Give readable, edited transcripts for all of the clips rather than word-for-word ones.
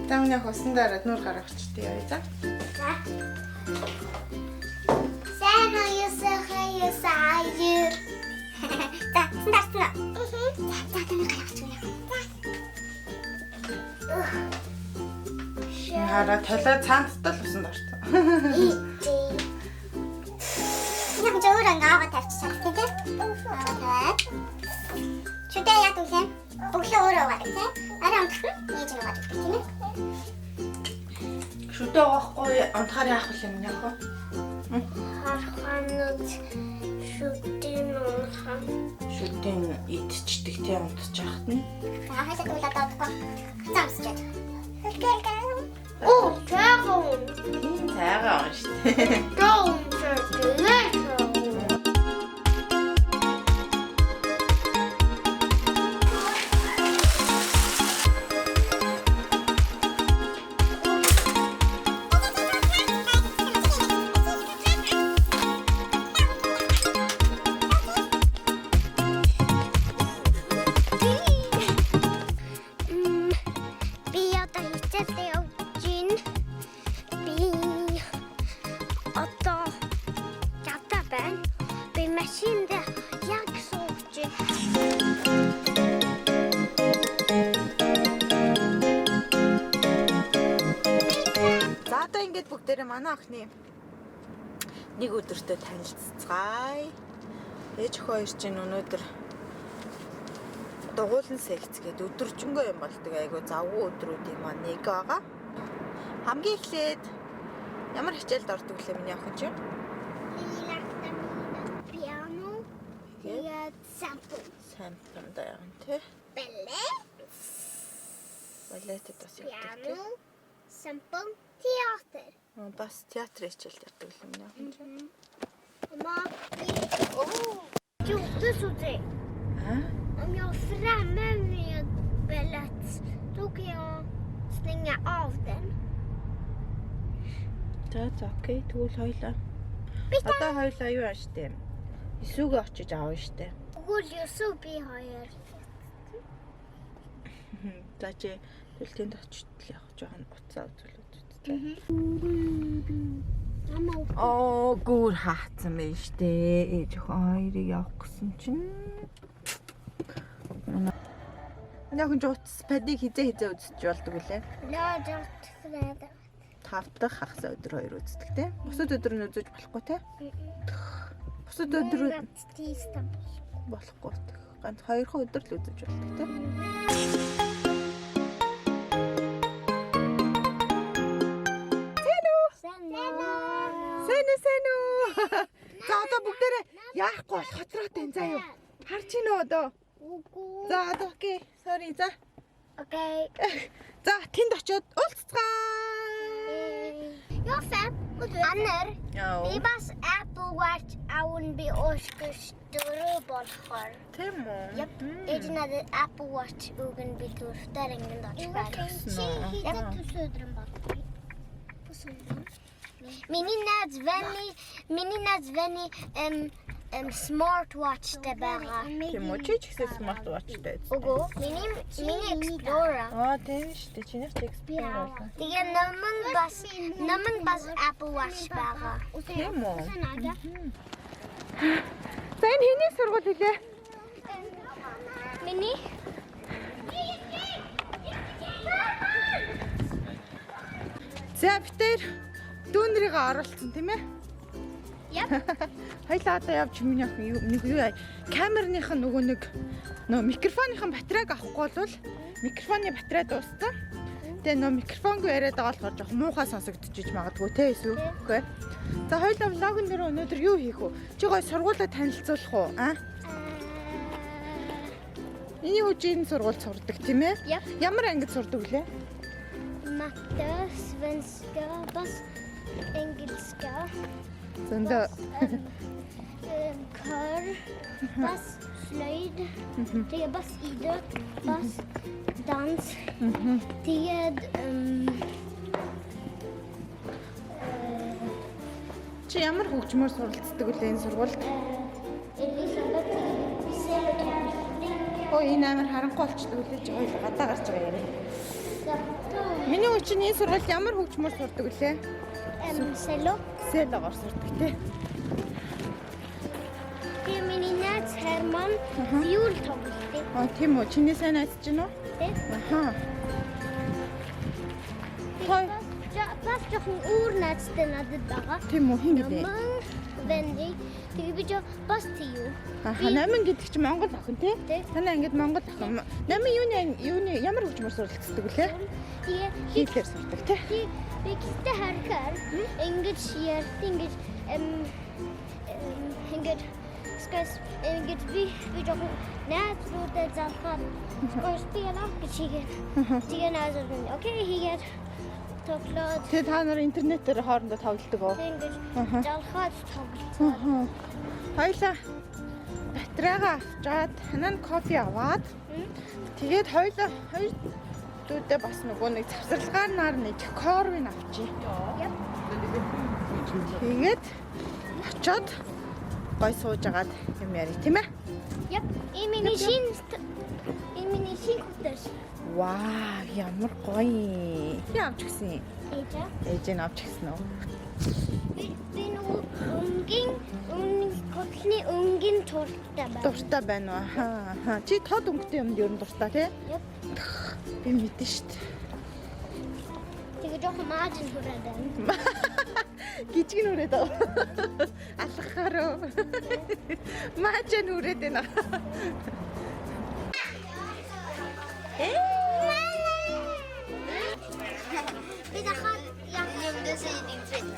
За яг усан дараад нүур гаргачихдаг яа за. За. Сайн уясаа юу. За, стартна. За, таны гаргачих яа. Хараа талаа цаанттай л усан дортой. Яг зөвөр ангаа тавьчихсан тийм. Чүдээ яг үлээ. Өглөө өөрөө угаад тийм. Арай амтхан ээж нь угаад тийм ээ. Шүдээ уухгүй унтахаар яах вэ юм яах вэ? Хараханууд шүдийн унхан. Шүдийн идчихдэг тийм унтчих яахт нь. Хасаа туулаад авахгүй. Замсчаад. Оо, чаахан. Тайгаа шүү дээ. Гоом. Бүгдээрээ манай охины нэг өдөртөө танилццгаая. Ээж хоёр чинь өнөөдөр дугуулан секцгээд өдөржингөө юм болдог айгу завгүй өдрүүдийн маань нэг байгаа. Хамгийн эхлээд ямар хичээлд ордог вэ миний охин чинь? Piano. Тэгээд сампл. Самплда яан тий. Балет. Балетэд бас явдаг. Piano. Сампл. Театр. Бас театрын хичээлд явдаг юм нэ. Mamma. Gjordes du det? Om jag är framme med ballet, då kan jag stänga av den. За окей тэгвэл хоёлаа. Одоо хоёлаа юу ааш тээ? Эсүүгээ очиж аав штэ. Тэгвэл ёсоо би хоёр. За чи төлтөнд очиж явах жоохон уцаа үзүүлээд. Оо гүр хаацсан байж тээ. Ээж хоёрыг явах гэсэн чинь. Яг энэ утас падыг хизээ үзэж болдог үлээ. Lördag, fredag. 5 дахь хагас өдөр хоёр үздэг те. Бусад өдөр нь үзэж болохгүй те. Бусад өдөр Tisdag. болохгүй. Ганц 2 өдөр л үзэж болдог те. Сэну. За одоо бүгдээрээ яахгүй бол хоцроод байна заа юу. Харж ийн үү одоо? Үгүй. За одоо окей. Sorry за. Okej. За тэнд очиод уулзцгаа. Jag är 5 och du är Anner. Ja. Vi bara Apple Watch aun bi årskurs större bollar. Тийм үү? Japp. Эднээд Apple Watch угэн би төртөр ингэн дочгоо. Яг төсөөдрөн баг. Миний названы smartwatch байгаа. Тийм үү? Чи ч гэсэн smartwatchтай. Үгүй. Миний Explorer. Тийм шүү дээ. Чиний ч Explorer байна. Тэгээ намын бас Apple Watch байгаа. Тийм үү? За энэ хэний сургууль хэлээ? Миний За битээр дүүнрийгээ оруулсан тийм ээ? Яп. Хоёлаа одоо явж миний охин нэг юу яа. Камерных нь нөгөө нэг микрофоныхон батарейг авахгүй бол микрофоны батарей дууссан. Тэгээ нөгөө микрофонгүй яриад байгаа болохоор жоох муухай сонсогдчихж магадгүй те эсвэл үгүй. За хоёлаа влогн дээр өнөөдөр юу хийх вэ? Чи гой сургуулаа танилцуулах уу? Миний хүчийн сургууль сурдаг тийм ээ? Ямар ангид сурдаг вүлээ? Matte, svenska, бас engelska. Зөндөө Kör, бас slöjd. Тэгээ бас idrott, бас dans. Тэгээд чи ямар хөгжмөр суралцдаг вэ энэ сургуульд? Оо энэ амар харанхуй болчихдог үлээж хоёул гадаа гарч байгаа яриа. Миний үчиг энэ сургуульд ямар хөгжмөр сурдаг вүлээ? Село. Селогоор сурдаг тий. Тэгээ миний найз Herman viol тоглолтой. Тийм үү. Чиний сайн найз чинь үү? Тий. Аха. Хой. Бас жоохон өөр найзтай надад байгаа. Тийм үү. Хин гэлээ. Венди. Тэгээ би бас тийю. Аха, 8 гэдэг чинь Монгол охин тий? Танай ангид Монгол охин. 8 юуны ямар хөгжмөр суралцдаг вүлээ? Тэгээ Хийлээр сурдаг тий. би гистэй харахаар ингэж ярьд ингэж ингэж би жоохон найзруудаа залхаад скорсти яах гэж хийгээд тэгээ найзууд нь окей хийгээд тоглоод Тэ та нар интернетээр хоорондоо тоглодог уу? ингэж залхаад тоглолцоо. Хоёлаа батарейгаа авчаад ханаа нь кофе аваад тэгээд хоёлаа хоёр дүүдээ бас нөгөө нэг завсарлагаар нар нэг корвин авчи. Тэгээд очоод гой сууж агаад юм яри тийм ээ? Яп, миний шин хөтөш. Вау, ямар гоё. Явж гисэн. Ээжээ. Ээж нь авч гисэн үү? Би нөгөө өнгийн туртаа байна. Дуртай байна уу? Хаа. Чи тод өнгөтэй юмд ер нь дуртай тий? Яп. Би мэдэн штт. Тэгээ жоохон маажин хүрээд байна. Гижиг нүрээд аа. Алхахаараа. Маажаа нүрээд байна. Би дахад яг нэмдээс ийм трend.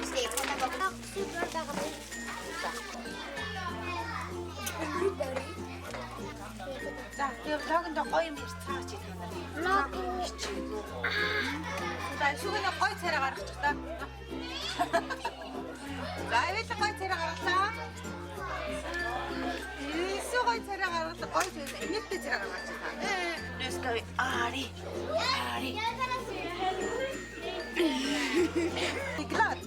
Стейк надад супер дагав. За, тэгээ влогонд гоё юм ирж цаач идэх юм байна. За, шүгэнэ гоё царай гаргачих та. За, эвэл гоё царай гаргалаа. Ийсүү гоё царай гаргалаа. Гоё царай. Энэттэй царай гаргачих та. Нэскай ари. Ари. Иглат.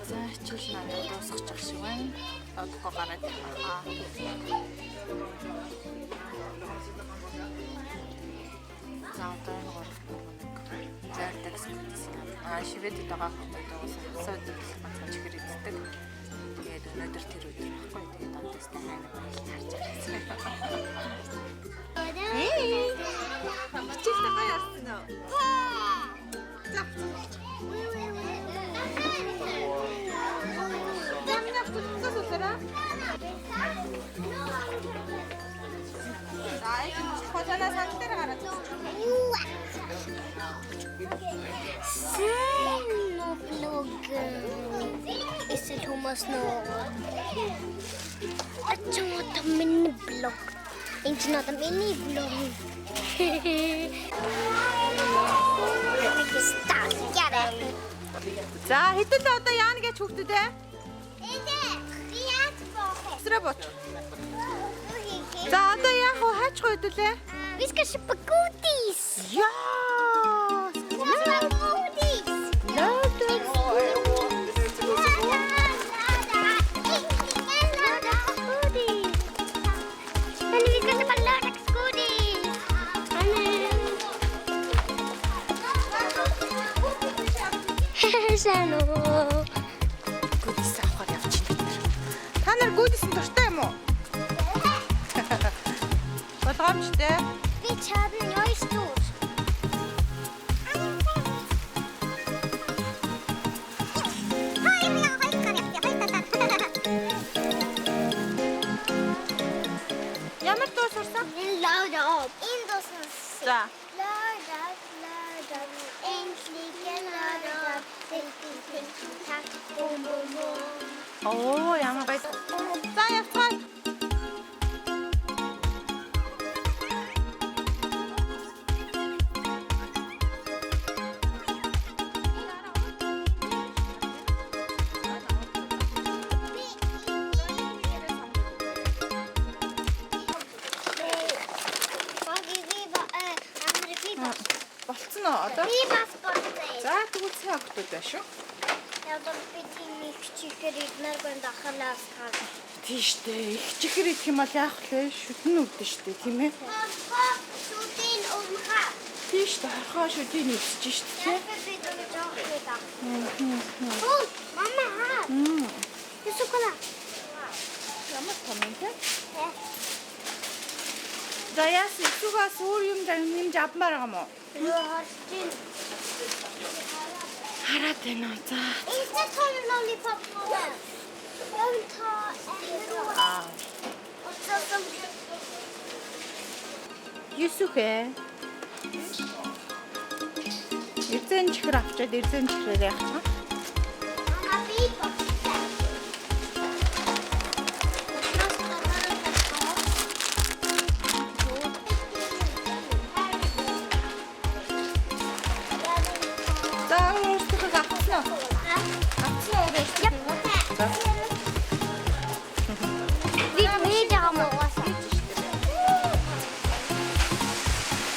За, чиш надад дуусчих шиг байна. Одохгүй гараад байгаа. За, одоо энэ гол зайрдаг зүйл. Шивэдэд байгаа хүмүүс сууд ганцхан чихэр иддэг. Тэгээд өнөөдөр тэр өдөр байхгүй. Тэгээд одоостай хайр харж байгаа. Хичээлтэй гоё арсан уу? За. Хотола сантер гараад. Сэнно блог. Эсвэл хүмүүс нөө. Ачаад миний блог. Энд ч надад миний блог. За хэдэн л одоо яана гэж хүүхдүүд ээ? Би яаж боох вэ? Срэ боч. За одоо яах вэ? Хаач хойдулээ? Виска шипагутис. Яа! Шипагутис. Шано. Гүдис авахаар явчихна. Та нар гүдисэн дуртай юм уу? Болгоомжтой. Би чадна ёс тур. Ямар дуу сурсан? Loud up. In досон. За. Loud up. Endlich loud up. Tick tack. Boom boom boom. Оо, ямар гоё. За явцгаа. Болцсон уу одоо? Би бас болтой. За тэгвэл сайн охтууд байна шүү. Яг би тийм их чи чихэр идмээр гон дахалаас таа. Тийш дээ. Их чихэр идэх юм бол яах вэ? Шүтэн өвдөн штэ тийм ээ. Шүтэн өмхаа. Тийш дээ. Харахаа шүтэн идэж штэ тий. Мама хаа. Ясукала. Ямар комент ээ? За яас исугаас өөр юм нэмж авмаар байгаа мó? Юу харчин. Хараад байна уу. За. Is that one lollipop mama? Юсүхэ. Эрзэн чихэр авчаад эрзэн чихрээр яах вэ? Мама би бохтой. За өөрсдөө авчихна. Авчихна өөрсдөө. За.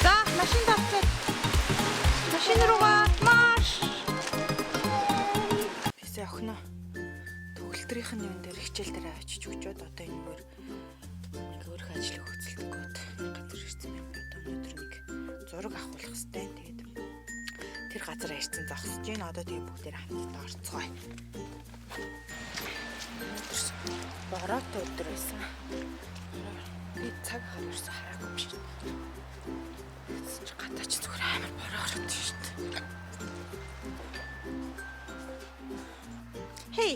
За машин тавчаад. Машин руугаа марш. Бисээ охиноо. Төгөлтрийнхэн юм дээр хичээл дээр авчиж өгчөөд одоо энэгээр нэг өөрх ажил хөцөлдөггүйд газар ирсэн юм байна. Өнөөдөр нэг зураг авах хэрэгтэй. Тэгээд тэр газар ирсэн зогсож байна. Одоо тэгээ бүгдээр хамтдаа орцгоё. Бороотой өдөр байсан. Би цаг харсан хараагүй юм шиг. Чи гадаач зүгээр амар бороо ороод шүү дээ. Хей.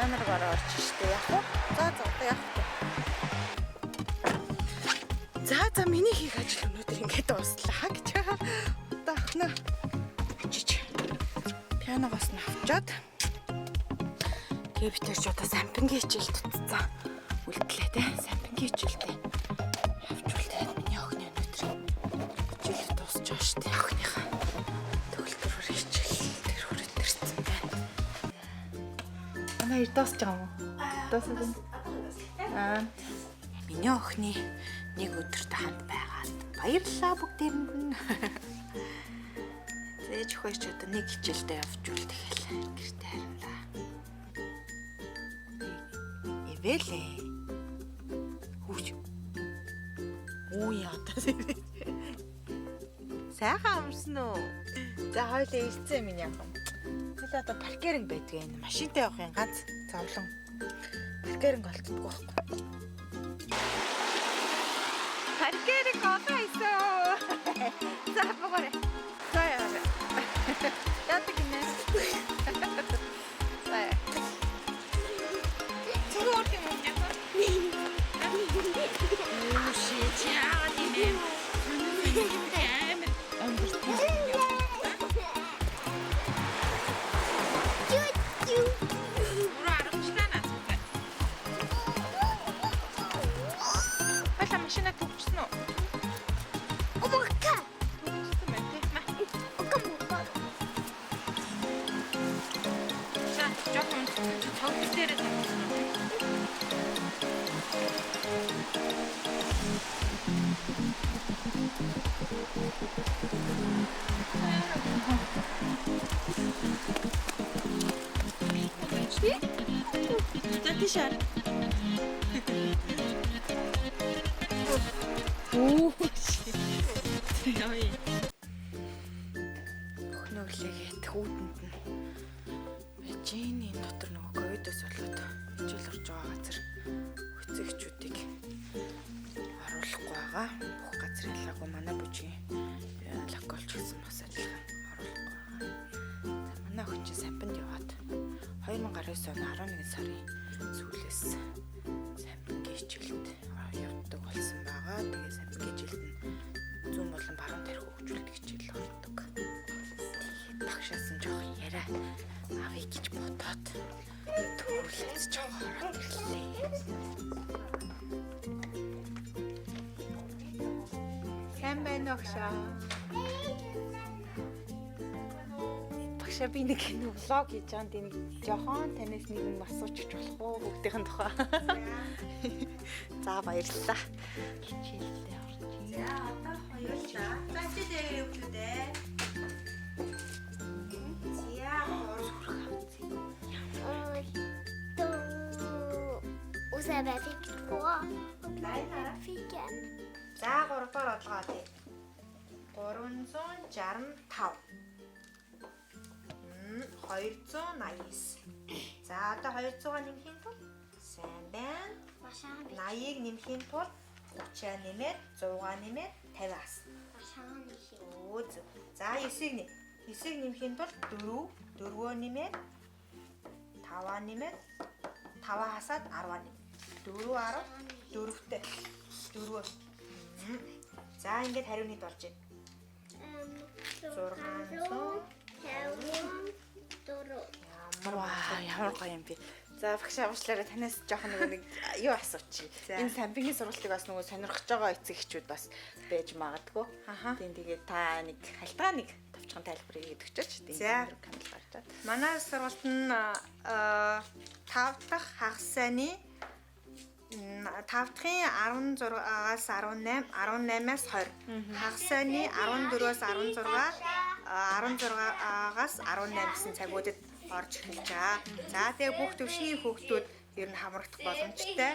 Амар гараа орж штэ яах вэ? За яах вэ? За миний хийх ажил өнөөдөр ингээд дуслаа гэж байгаа. Одоо ахнаа жиж пианогоос нь авчаад тэгээ битэрч одоо сампингийн хичээл тутцсан. Үлдлээ те. Сампингийн хичээлтэй явжуултай миний охины өнөөдөр хичээл дуусч байгаа штэ. Охиныхаа төгөлдрөөр хичээл тэр хүрээд төрсэн байна. Манай ирдээс ч юм уу? Дууссан. Миний охины нэг өдөртөө хамт байгаад баярлалаа бүгдээрэнд нь. Зээж хөөч одоо нэг хичээлдээ явжуул тэгэл гэртээ хариулаа. Эвэлээ. Хүүч. Оо яа та. Сайхан амарсан уу? За хоёлаа ирцэн миний охин. Тэгэл одоо паркинг байдг энэ машинтай явахын ганц зовлон. Паркинг олддоггүй байхгүй. Паркинг олоосоо. За богоре. За яа. Яадаг гинэ. За. Цогоор юм яах вэ? Оо shit яа димэ. Машина төгчсөн үү? Омка. Төгчсөн мэн тий. За, жоохон цогц дээрээ тавьсан уу? За тийшээ. Оо shit. Яа. Өхнөглөөгээд хүүдэнд нь Жиний дотор нөгөө ковидос болоод хичээл орж байгаа газар хөцөгчүүдийг оруулахгүй байгаа. Бүх газар ялгаагүй манай бүжгийн оны 11 сарын сүүлээс самбингийн хичээлд явдаг болсон байгаа. Тэгээ самбингийн хичээлд нь зүүн болон баруун тарих хөгжүүлэлт хичээл ордог. Багшаас нь жоох яриа авъя гэж бодоод төрүүлээд жоох ороод ирлээ. Сайн байна уу багшаа? Багшаа би нэг влог хийж байгаа. Тийм жохон танаас нэг юм асуучих болох уу бүгдийн тухай. За баярлалаа. Хичээлдээ орчих. За одоо хоёулаа. За хичээлээ юу вэ? Усаа фикгүй. Фикэн. За 3-оор одлогоо тий. 365. 289. За одоо 200-аа нэмхийн тулд сайн байна. 80-ыг нэмхийн тулд 30-аа нэмээд 100-аа нэмээд 50-аас. Өө зөв. За 9-ыг нэм. 9-ыг нэмхийн тулд 4, 4-өө нэмээд 5-аа нэмээд 5-аа хасаад 10-аа нэм. 4 10 4-тэй 4. За ингээд хариу нийт болж байна. 654. Ямар гоё юм бэ. За багш авчлаараа танаас жоохон нэг юу асуучих. Энэ самбингийн сургалтыг бас нөгөө сонирхож байгаа эцэг эхчүүд бас байж магадгүй. Тийм тэгээд та нэг халтгаа нэг товчхон тайлбарыг өгчөөч. За камер гарчаад. манай сургалт нь 5 дахь хагас сайны 5 дахын 16-аас 18, 18-аас 20. Хагас сайны 14-өөс 16, 16-аас 18 гэсэн цагуудад орж эхэлж байгаа. За тэгээ бүх төвшний хүүхдүүд ер нь хамрагдах боломжтой.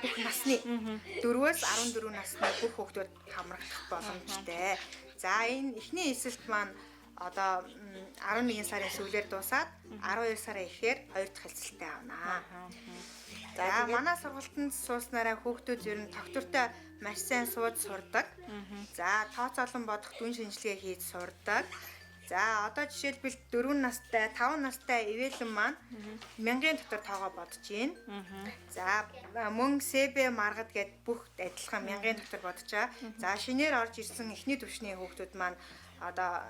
Бүх насны 4-өөс 14 насны бүх хүүхдүүд хамрагдах боломжтой. За энэ эхний эсэлт маань одоо 11 сарын сүүлээр дуусаад 12 сарын эхээр 2 дахь хэлцэлтэй авнаа. За манай сургалтанд сууснараа хүүхдүүд ер нь тогтвортой маш сайн сууж сурдаг. За тооцоолон бодох дүн шинжилгээ хийж сурдаг. За одоо жишээлбэл 4 настай, 5 настай ивэлэн маань 1000-ын дотор тоогоо бодож байна. За мөн СБ маргад гээд бүх адилхан 1000-ын дотор бодож байгаа. За шинээр орж ирсэн эхний төвшний хүүхдүүд маань одоо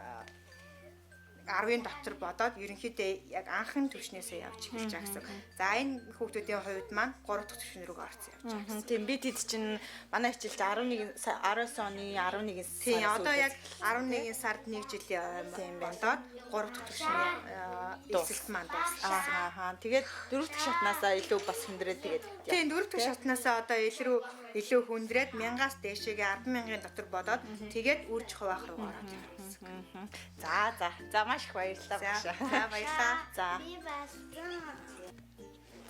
10-ын дотор бодоод ерөнхийдөө яг анхны төвшнээсээ явж эхэлж байгаа гэсэн. За энэ хүүхдүүдийн хувьд маань 3 дахь төвшин рүү орсон явж байгаа. Тийм бид хэд чинь манай хичээлд 19 оны 11 сар. Тийм одоо яг 11 сард 1 жилийн бодоод 3 дахь төвшний эсэлт маань дууссан. Тэгээд 4 дахь шатнаасаа илүү бас хүндрээд тэгээд. Тийм 4 дахь шатнаасаа одоо илүү хүндрээд 1000-аас дээшээгээ 100000-ын дотор бодоод тэгээд үрж хуваах руу ороод ирсэн. За маш их баярлалаа багш. За баярлалаа.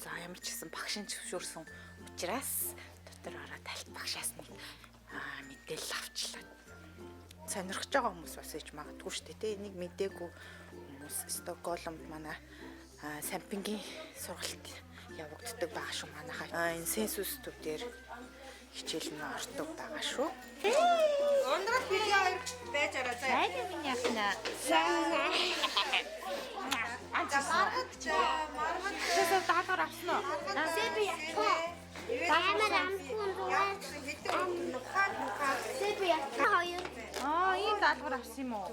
За ямар ч гэсэн багшийн зөвшөөрсөн учраас дотор ороод тальт багшаас нэг мэдээлэл авчлаа. Сонирхож байгаа хүмүүс бас ээж магадгүй шүү дээ. Энийг мэдээгүй хүмүүс Стокгольмд манай самбингийн сургалт явагддаг байгаа шүү манайхаа. Энэ сенсус төв дээр хичээл нь ордог байгаа шүү. Ундрал бие хоёр байж араа заа. Сайн миний ахна. Маргад даалгавар авсан уу? Сэби яах вэ? Камера амтгүй Сэби яах вэ? Ийм даалгавар авсан юм уу?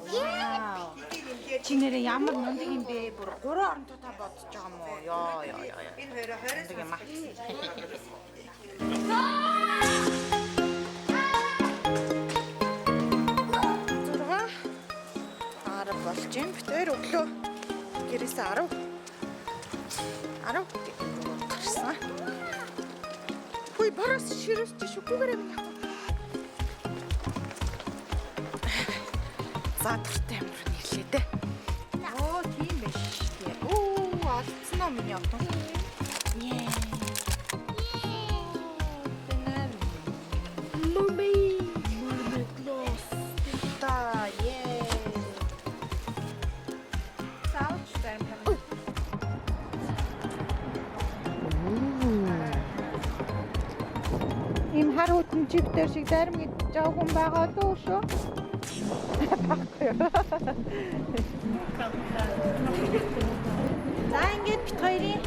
Чи нэрээ ямар мундаг юм бэ? Бүр 3 оронтой та бодож байгаа юм уу? Ёо. Энэ хоёроо 20 юм аа. 10 болж юм. Битээр өглөө гэрээс 10 гарсан. Хүй бараас ширээс чи шүгүүгээр юм яах вэ? За туртай амар нэрлээ дээ. Оо тийм биш тий. Олцсон уу миний авто? Ийм хар хөтөн чивтэр шиг зарим гэж жаа хүн байгаа дөө шүү. За ингээд бит хоёрын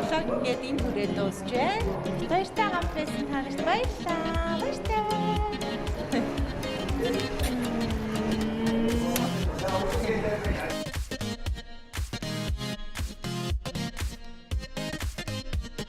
монголог ингээд энэ хүрээ дуусжээ. Баяртай хамт байсан танарт баярлалаа.